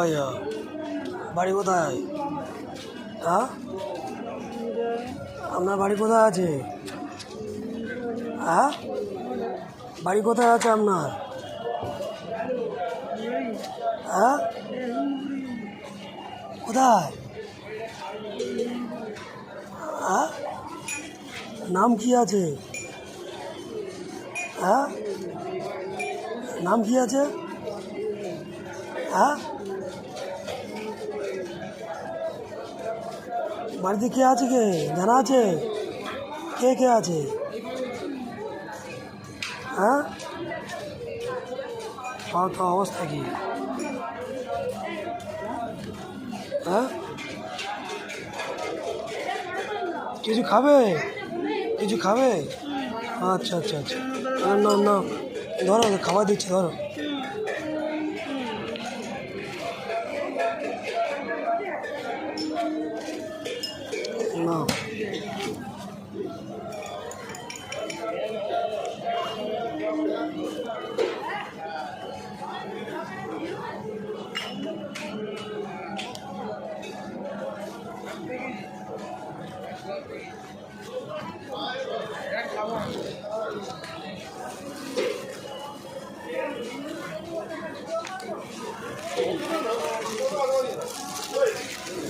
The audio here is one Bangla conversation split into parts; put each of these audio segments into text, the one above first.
ভাইয়া বাড়ি কোথায়? হ্যাঁ, আপনার বাড়ি কোথায় আছে? হ্যাঁ, বাড়ি কোথায় আছে আপনার? হ্যাঁ, কোথায়? হ্যাঁ, নাম কি আছে? হ্যাঁ, নাম কি আছে? হ্যাঁ, বাড়িতে কে আছে? কে জানা আছে? কে কে আছে? হ্যাঁ, খাওয়া তো অবস্থা কি? হ্যাঁ, কিছু খাবে? কিছু খাবে? আচ্ছা আচ্ছা আচ্ছা, না না, ধরো খাবার দিচ্ছি, ধরো। না,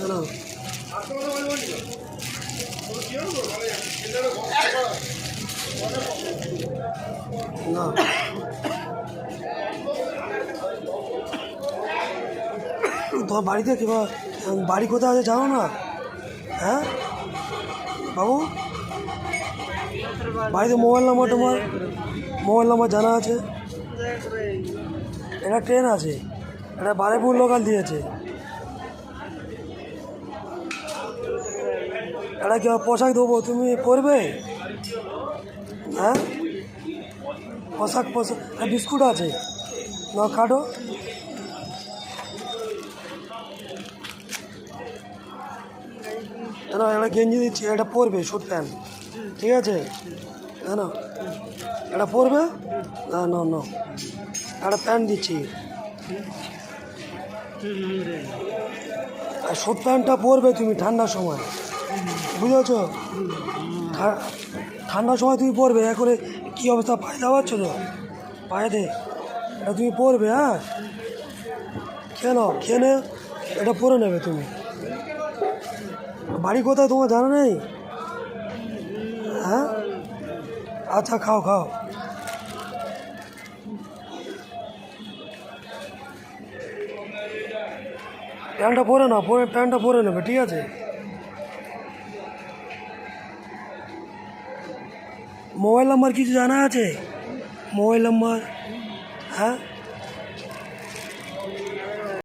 না, না, তোমার বাড়িতে কিংবা বাড়ি কোথায় আছে জানো না? হ্যাঁ বাবু, বাড়িতে মোবাইল নাম্বার জানা আছে? এটা ট্রেন আছে, এটা বারেপুর লোকাল দিয়েছে। এটা কি পোশাক দেবো, তুমি পরবে? হ্যাঁ, পোশাক বিস্কুট আছে, না কাটো। না, একটা গেঞ্জি দিচ্ছি, এটা পরবে, স্যুট প্যান্ট, ঠিক আছে? হ্যাঁ না, এটা পরবে? না না না, একটা প্যান্ট দিচ্ছি, আর স্যুট প্যান্টটা পরবে তুমি ঠান্ডার সময়, বুঝেছ? ঠান্ডার সময় তুমি পরবে। এখন কী অবস্থা, পায়ে দেওয়াচ্ছ তো পায়েতে, এটা তুমি পরবে। হ্যাঁ, খেয়ে এটা পরে নেবে তুমি। বাড়ি কোথায় তোমার জানা নেই? হ্যাঁ, আচ্ছা, খাও খাও। প্যান্টটা পরে নাও, প্যান্টটা পরে নেবে, ঠিক আছে? মোবাইল নাম্বার কিছু জানা আছে? Mobile number? হ্যাঁ,